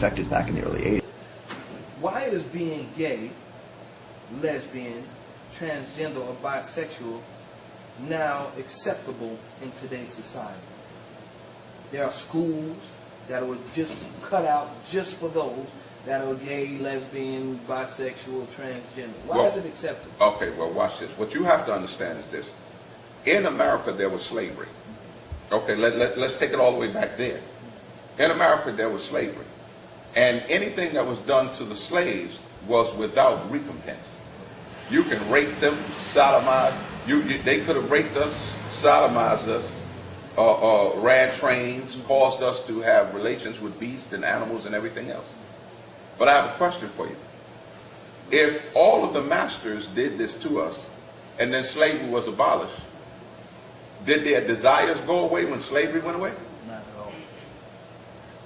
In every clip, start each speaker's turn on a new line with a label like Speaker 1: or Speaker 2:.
Speaker 1: affected back in the early 80s.
Speaker 2: Why is being gay, lesbian, transgender, or bisexual now acceptable in today's society? There are schools that were just cut out just for those that are gay, lesbian, bisexual, transgender. Why is it acceptable?
Speaker 3: Okay, well, watch this. What you have to understand is this. In America, there was slavery. Okay, let's take it all the way back there. In America, there was slavery. And anything that was done to the slaves was without recompense. You can rape them, sodomize. They could have raped us, sodomized us, ran trains, caused us to have relations with beasts and animals and everything else. But I have a question for you. If all of the masters did this to us and then slavery was abolished, did their desires go away when slavery went away?
Speaker 2: Not at all.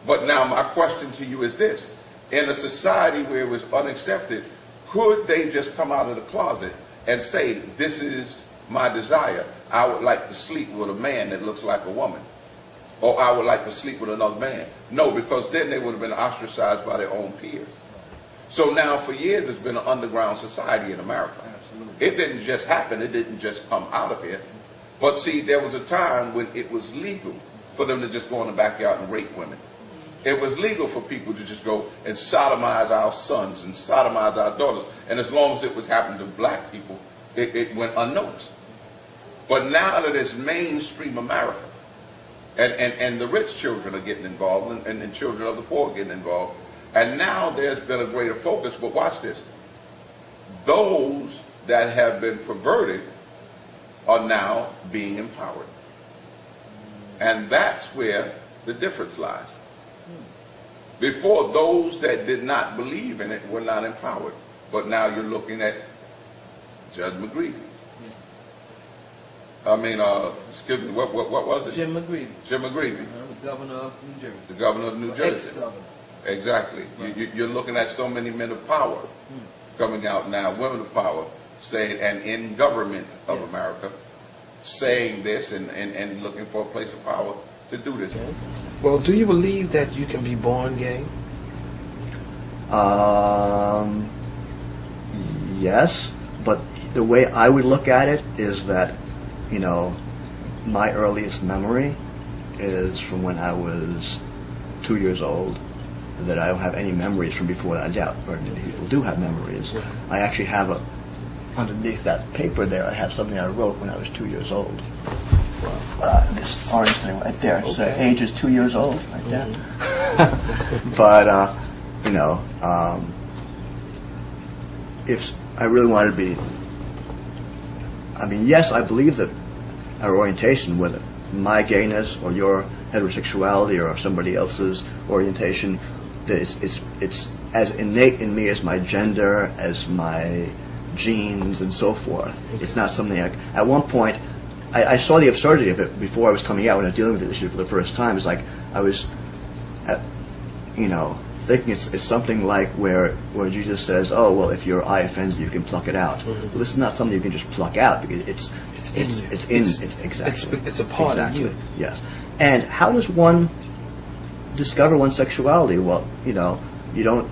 Speaker 3: But now my question to you is this. In a society where it was unaccepted, could they just come out of the closet and say, this is my desire. I would like to sleep with a man that looks like a woman. Or I would like to sleep with another man. No, because then they would have been ostracized by their own peers. So now for years it's been an underground society in America.
Speaker 2: Absolutely.
Speaker 3: It didn't just happen. It didn't just come out of here. But see, there was a time when it was legal for them to just go in the backyard and rape women. It was legal for people to just go and sodomize our sons and sodomize our daughters. And as long as it was happening to black people, it went unnoticed. But now that it's mainstream America, and the rich children are getting involved, and the children of the poor are getting involved, and now there's been a greater focus. But watch this. Those that have been perverted are now being empowered. And that's where the difference lies. Before, those that did not believe in it were not empowered. But now you're looking at Judge McGreevey. I mean, excuse me, what was it?
Speaker 2: Jim McGreevey.
Speaker 3: Jim McGreevey.
Speaker 2: The governor of New Jersey.
Speaker 3: The governor of New Jersey.
Speaker 2: Ex-governor.
Speaker 3: Exactly. Right. You're looking at so many men of power coming out now, women of power, saying, and in government of America, saying this and looking for a place of power to do this.
Speaker 4: Well, do you believe that you can be born gay?
Speaker 1: Yes, but the way I would look at it is that, you know, my earliest memory is from when I was 2 years old. That I don't have any memories from before that. I doubt ordinary people do have memories.
Speaker 4: Right.
Speaker 1: I actually have underneath that paper there, I have something I wrote when I was 2 years old. This orange thing right there. Okay. So age is 2 years old, right there. But, you know, if I really wanted to be, I mean, yes, I believe that our orientation, whether my gayness or your heterosexuality or somebody else's orientation, that it's as innate in me as my gender, as my genes, and so forth. It's not something at one point, I saw the absurdity of it before I was coming out when I was dealing with this issue for the first time. It's like I was, thinking it's something like where Jesus says, "Oh well, if your eye offends you, you can pluck it out." Mm-hmm. Well, this is not something you can just pluck out because it's
Speaker 4: a part of you.
Speaker 1: Yes. And how does one discover one's sexuality? Well, you don't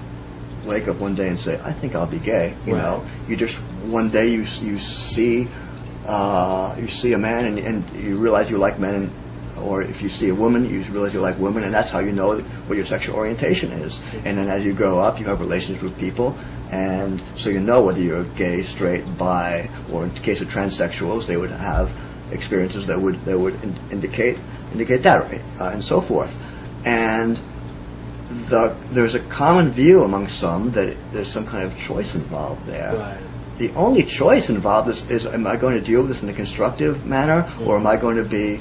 Speaker 1: wake up one day and say, "I think I'll be gay." You know, you just one day you see a man and you realize you like men, or if you see a woman, you realize you like women, and that's how you know what your sexual orientation is. And then as you grow up, you have relations with people, and so you know whether you're gay, straight, bi, or in the case of transsexuals, they would have experiences that would indicate that, right? And so forth. And there's a common view among some that there's some kind of choice involved there.
Speaker 4: Right.
Speaker 1: The only choice involved is am I going to deal with this in a constructive manner, or am I going to be,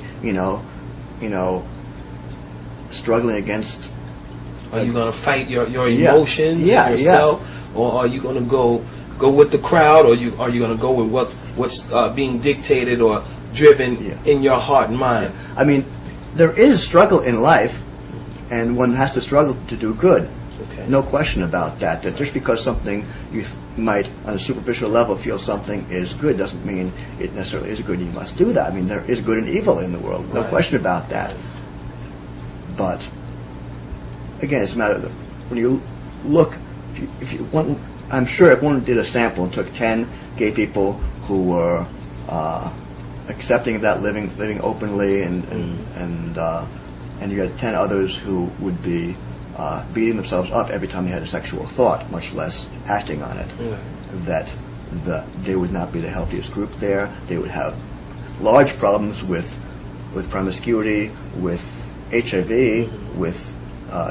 Speaker 1: struggling against?
Speaker 4: Are you going to fight your emotions and yourself, or are you going to go with the crowd, or are you going to go with what's being dictated or driven in your heart and mind?
Speaker 1: Yeah. I mean, there is struggle in life, and one has to struggle to do good.
Speaker 4: Okay.
Speaker 1: No question about that. That just because something you might, on a superficial level, feel something is good doesn't mean it necessarily is good. You must do that. I mean, there is good and evil in the world. No question about that. But again, it's a matter of when you look, if you want, I'm sure if one did a sample and took 10 gay people who were accepting of that, living openly, and you had 10 others who would be beating themselves up every time they had a sexual thought, much less acting on it, that they would not be the healthiest group there. They would have large problems with promiscuity, with HIV, with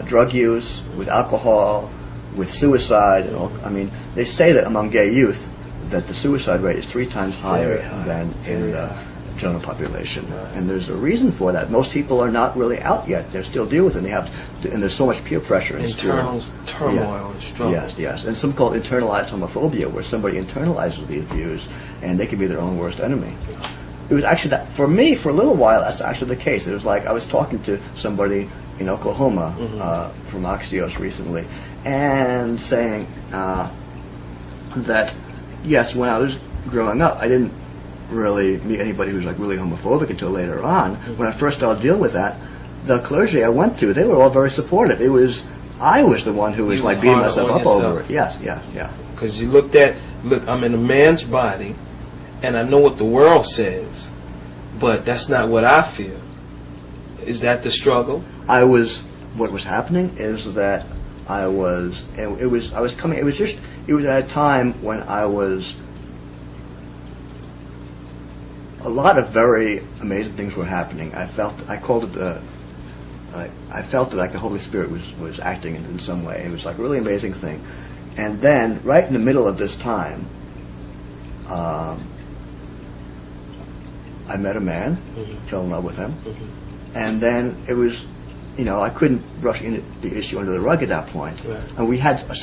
Speaker 1: drug use, with alcohol, with suicide. And all. I mean, they say that among gay youth that the suicide rate is 3 times higher than in the general population. And there's a reason for that. Most people are not really out yet. They still deal with it. And there's so much peer pressure and
Speaker 4: internal turmoil and struggle.
Speaker 1: Yes. And some call it internalized homophobia, where somebody internalizes the abuse and they can be their own worst enemy. It was actually that, for me, for a little while, that's actually the case. It was like I was talking to somebody in Oklahoma from Axios recently, and saying that, yes, when I was growing up, I didn't really meet anybody who was like really homophobic until later on. When I first started dealing with that, the clergy I went to, they were all very supportive. I was the one who was like beating myself up over it. Yes.
Speaker 4: Because you look, I'm in a man's body, and I know what the world says, but that's not what I feel. Is that the struggle?
Speaker 1: What was happening is that it was at a time when a lot of very amazing things were happening. I felt that like the Holy Spirit was acting in some way. It was like a really amazing thing. And then right in the middle of this time, I met a man, fell in love with him, and then it was, I couldn't brush the issue under the rug at that point. And we had a